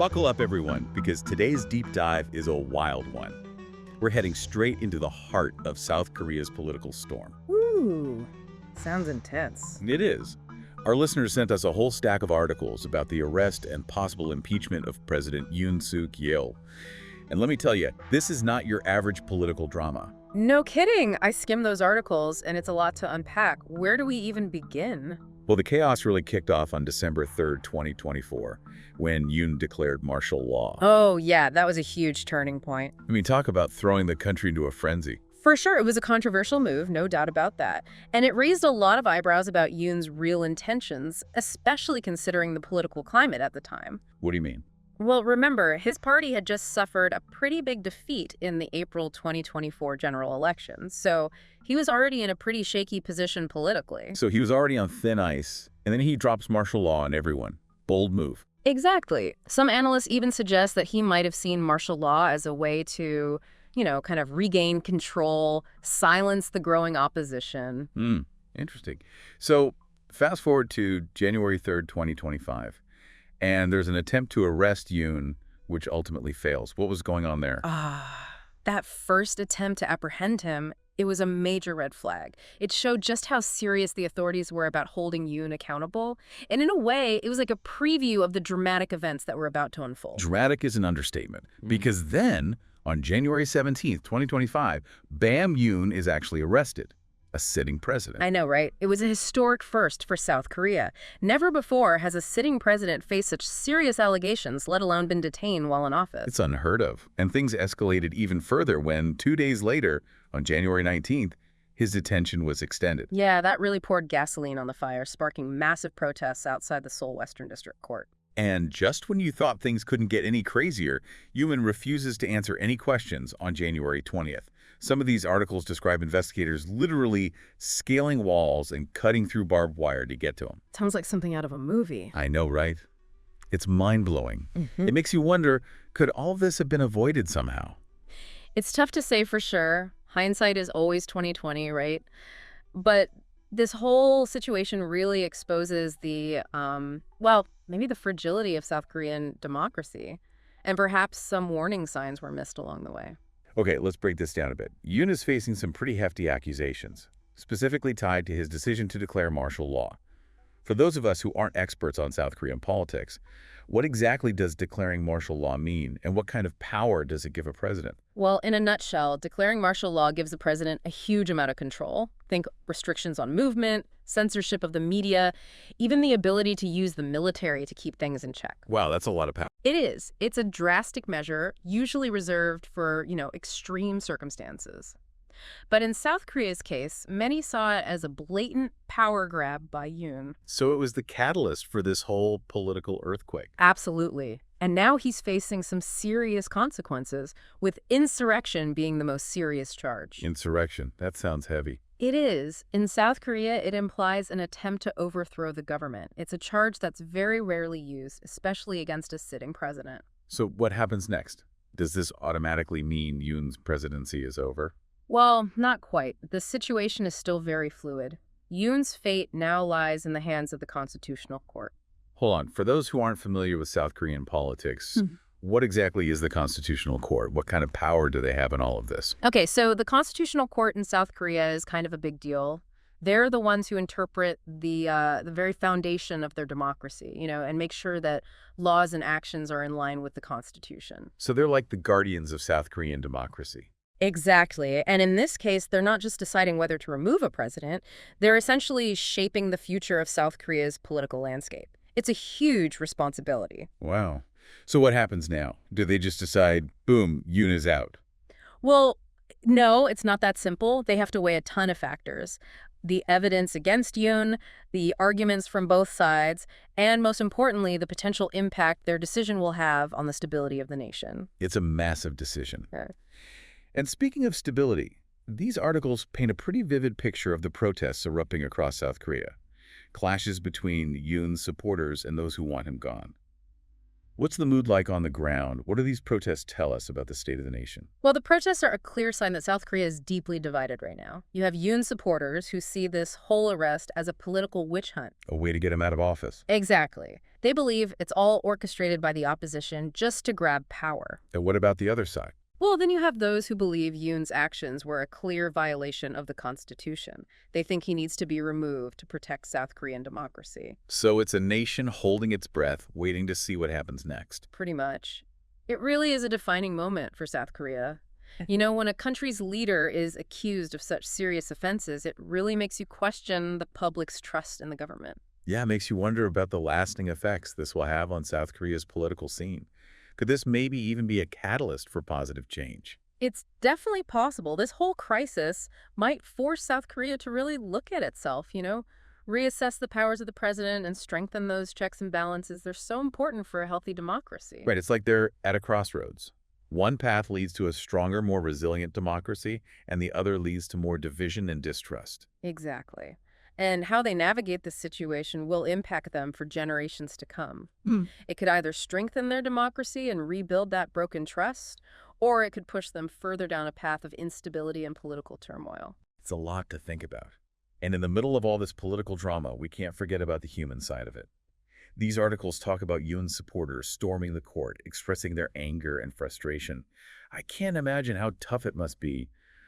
Buckle up, everyone, because today's deep dive is a wild one. We're heading straight into the heart of South Korea's political storm. Ooh, sounds intense. It is. Our listeners sent us a whole stack of articles about the arrest and possible impeachment of President Yoon Yeol. And let me tell you, this is not your average political drama. No kidding. I skimmed those articles, and it's a lot to unpack. Where do we even begin? Well, the chaos really kicked off on December 3rd, 2024, when Yoon declared martial law. Oh, yeah, that was a huge turning point. I mean, talk about throwing the country into a frenzy. For sure, it was a controversial move, no doubt about that. And it raised a lot of eyebrows about Yoon's real intentions, especially considering the political climate at the time. What do you mean? Well, remember, his party had just suffered a pretty big defeat in the April 2024 general election, so he was already in a pretty shaky position politically. So he was already on thin ice, and then he drops martial law on everyone. Bold move. Exactly. Some analysts even suggest that he might have seen martial law as a way to, kind of regain control, silence the growing opposition. Interesting. So fast forward to January 3rd, 2025. And there's an attempt to arrest Yoon, which ultimately fails. What was going on there? That first attempt to apprehend him, it was a major red flag. It showed just how serious the authorities were about holding Yoon accountable. And in a way, it was like a preview of the dramatic events that were about to unfold. Dramatic is an understatement, because then, on January 17th, 2025, bam, Yoon is actually arrested. A sitting president. I know, right? It was a historic first for South Korea. Never before has a sitting president faced such serious allegations, let alone been detained while in office. It's unheard of. And things escalated even further when, 2 days later, on January 19th, his detention was extended. Yeah, that really poured gasoline on the fire, sparking massive protests outside the Seoul Western District Court. And just when you thought things couldn't get any crazier, Yoon refuses to answer any questions on January 20th. Some of these articles describe investigators literally scaling walls and cutting through barbed wire to get to him. Sounds like something out of a movie. I know, right? It's mind-blowing. It makes you wonder, could all of this have been avoided somehow? It's tough to say for sure. Hindsight is always 20/20, right? But this whole situation really exposes the, maybe the fragility of South Korean democracy. And perhaps some warning signs were missed along the way. Okay, let's break this down a bit. Yoon is facing some pretty hefty accusations, specifically tied to his decision to declare martial law. For those of us who aren't experts on South Korean politics, what exactly does declaring martial law mean, and what kind of power does it give a president? Well, in a nutshell, declaring martial law gives the president a huge amount of control. Think restrictions on movement, censorship of the media, even the ability to use the military to keep things in check. Wow, that's a lot of power. It is. It's a drastic measure, usually reserved for, extreme circumstances. But in South Korea's case, many saw it as a blatant power grab by Yoon. So it was the catalyst for this whole political earthquake. Absolutely. And now he's facing some serious consequences, with insurrection being the most serious charge. Insurrection. That sounds heavy. It is. In South Korea, it implies an attempt to overthrow the government. It's a charge that's very rarely used, especially against a sitting president. So what happens next? Does this automatically mean Yoon's presidency is over? Well, not quite. The situation is still very fluid. Yoon's fate now lies in the hands of the Constitutional Court. Hold on. For those who aren't familiar with South Korean politics, what exactly is the Constitutional Court? What kind of power do they have in all of this? Okay, so the Constitutional Court in South Korea is kind of a big deal. They're the ones who interpret the very foundation of their democracy, and make sure that laws and actions are in line with the Constitution. So they're like the guardians of South Korean democracy. Exactly. And in this case, they're not just deciding whether to remove a president. They're essentially shaping the future of South Korea's political landscape. It's a huge responsibility. Wow. So what happens now? Do they just decide, boom, Yoon is out? Well, no, it's not that simple. They have to weigh a ton of factors. The evidence against Yoon, the arguments from both sides, and most importantly, the potential impact their decision will have on the stability of the nation. It's a massive decision. Yeah. And speaking of stability, these articles paint a pretty vivid picture of the protests erupting across South Korea. Clashes between Yoon's supporters and those who want him gone. What's the mood like on the ground? What do these protests tell us about the state of the nation? Well, the protests are a clear sign that South Korea is deeply divided right now. You have Yoon supporters who see this whole arrest as a political witch hunt. A way to get him out of office. Exactly. They believe it's all orchestrated by the opposition just to grab power. And what about the other side? Well, then you have those who believe Yoon's actions were a clear violation of the Constitution. They think he needs to be removed to protect South Korean democracy. So it's a nation holding its breath, waiting to see what happens next. Pretty much. It really is a defining moment for South Korea. You know, when a country's leader is accused of such serious offenses, it really makes you question the public's trust in the government. Yeah, it makes you wonder about the lasting effects this will have on South Korea's political scene. Could this maybe even be a catalyst for positive change? It's definitely possible. This whole crisis might force South Korea to really look at itself, reassess the powers of the president and strengthen those checks and balances. They're so important for a healthy democracy. Right, it's like they're at a crossroads. One path leads to a stronger, more resilient democracy, and the other leads to more division and distrust. Exactly. And how they navigate this situation will impact them for generations to come. It could either strengthen their democracy and rebuild that broken trust, or it could push them further down a path of instability and political turmoil. It's a lot to think about. And in the middle of all this political drama, we can't forget about the human side of it. These articles talk about Yoon's supporters storming the court, expressing their anger and frustration. I can't imagine how tough it must be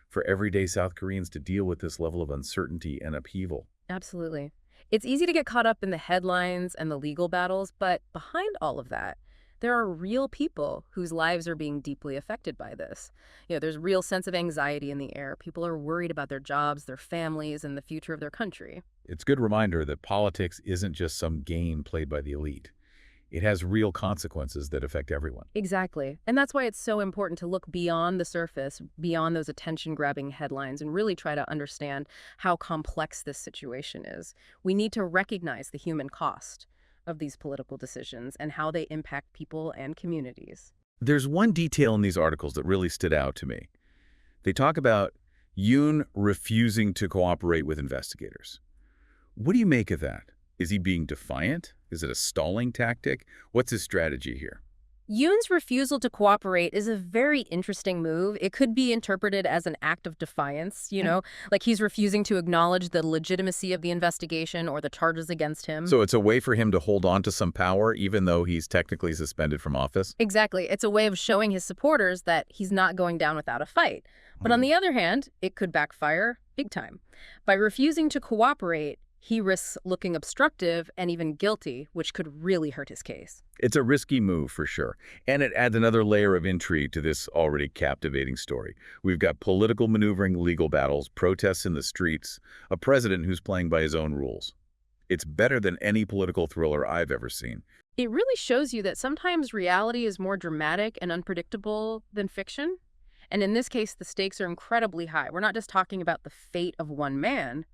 for everyday South Koreans to deal with this level of uncertainty and upheaval. Absolutely. It's easy to get caught up in the headlines and the legal battles, but behind all of that, there are real people whose lives are being deeply affected by this. There's a real sense of anxiety in the air. People are worried about their jobs, their families, and the future of their country. It's a good reminder that politics isn't just some game played by the elite. It has real consequences that affect everyone. Exactly. And that's why it's so important to look beyond the surface, beyond those attention-grabbing headlines, and really try to understand how complex this situation is. We need to recognize the human cost of these political decisions and how they impact people and communities. There's one detail in these articles that really stood out to me. They talk about Yoon refusing to cooperate with investigators. What do you make of that? Is he being defiant? Is it a stalling tactic? What's his strategy here? Yoon's refusal to cooperate is a very interesting move. It could be interpreted as an act of defiance, like he's refusing to acknowledge the legitimacy of the investigation or the charges against him. So it's a way for him to hold on to some power even though he's technically suspended from office? Exactly. It's a way of showing his supporters that he's not going down without a fight. But on the other hand, it could backfire big time. By refusing to cooperate, he risks looking obstructive and even guilty, which could really hurt his case. It's a risky move for sure, and it adds another layer of intrigue to this already captivating story. We've got political maneuvering, legal battles, protests in the streets, a president who's playing by his own rules. It's better than any political thriller I've ever seen. It really shows you that sometimes reality is more dramatic and unpredictable than fiction. And in this case, the stakes are incredibly high. We're not just talking about the fate of one man.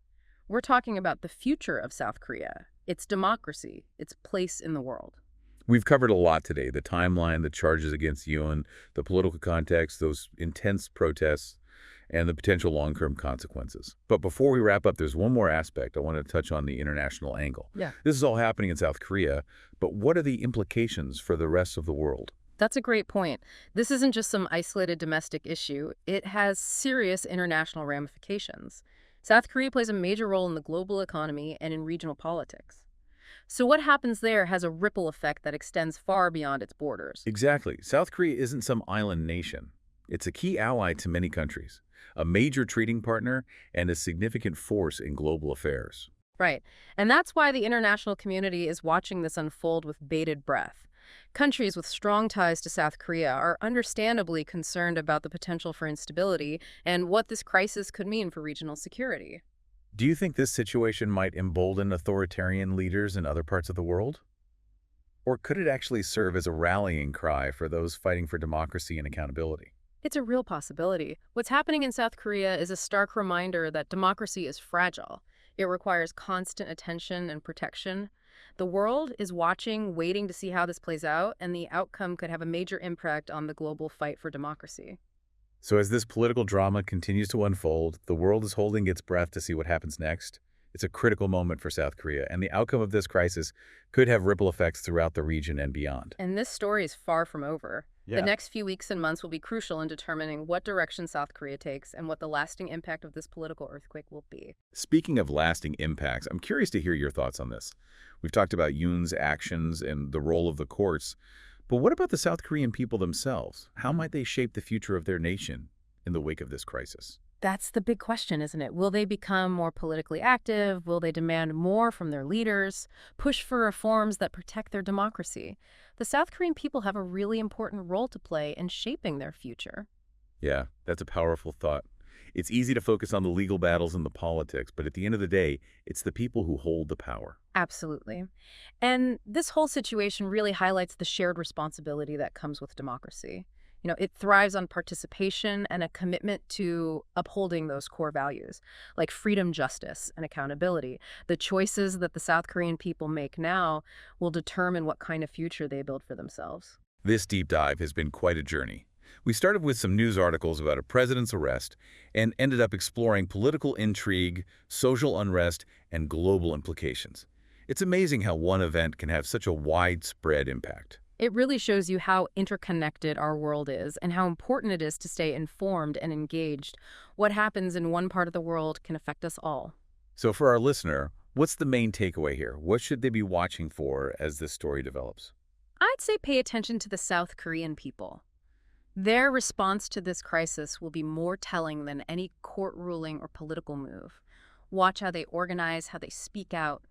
We're talking about the future of South Korea, its democracy, its place in the world. We've covered a lot today, the timeline, the charges against Yoon, the political context, those intense protests, and the potential long-term consequences. But before we wrap up, there's one more aspect I want to touch on, the international angle. Yeah. This is all happening in South Korea, but what are the implications for the rest of the world? That's a great point. This isn't just some isolated domestic issue. It has serious international ramifications. South Korea plays a major role in the global economy and in regional politics. So what happens there has a ripple effect that extends far beyond its borders. Exactly. South Korea isn't some island nation. It's a key ally to many countries, a major trading partner, and a significant force in global affairs. Right. And that's why the international community is watching this unfold with bated breath. Countries with strong ties to South Korea are understandably concerned about the potential for instability and what this crisis could mean for regional security. Do you think this situation might embolden authoritarian leaders in other parts of the world? Or could it actually serve as a rallying cry for those fighting for democracy and accountability? It's a real possibility. What's happening in South Korea is a stark reminder that democracy is fragile. It requires constant attention and protection. The world is watching, waiting to see how this plays out, and the outcome could have a major impact on the global fight for democracy. So as this political drama continues to unfold, the world is holding its breath to see what happens next. It's a critical moment for South Korea, and the outcome of this crisis could have ripple effects throughout the region and beyond. And this story is far from over. The Yeah. next few weeks and months will be crucial in determining what direction South Korea takes and what the lasting impact of this political earthquake will be. Speaking of lasting impacts, I'm curious to hear your thoughts on this. We've talked about Yoon's actions and the role of the courts, but what about the South Korean people themselves? How might they shape the future of their nation in the wake of this crisis? That's the big question, isn't it? Will they become more politically active? Will they demand more from their leaders? Push for reforms that protect their democracy? The South Korean people have a really important role to play in shaping their future. Yeah, that's a powerful thought. It's easy to focus on the legal battles and the politics, but at the end of the day, it's the people who hold the power. Absolutely. And this whole situation really highlights the shared responsibility that comes with democracy. It thrives on participation and a commitment to upholding those core values, like freedom, justice, and accountability. The choices that the South Korean people make now will determine what kind of future they build for themselves. This deep dive has been quite a journey. We started with some news articles about a president's arrest and ended up exploring political intrigue, social unrest, and global implications. It's amazing how one event can have such a widespread impact. It really shows you how interconnected our world is and how important it is to stay informed and engaged. What happens in one part of the world can affect us all. So for our listener, what's the main takeaway here? What should they be watching for as this story develops? I'd say pay attention to the South Korean people. Their response to this crisis will be more telling than any court ruling or political move. Watch how they organize, how they speak out,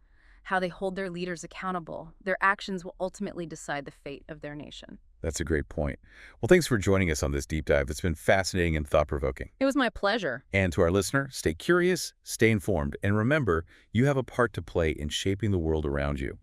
how they hold their leaders accountable. Their actions will ultimately decide the fate of their nation. That's a great point. Well, thanks for joining us on this deep dive. It's been fascinating and thought-provoking. It was my pleasure. And to our listener, stay curious, stay informed, and remember, you have a part to play in shaping the world around you.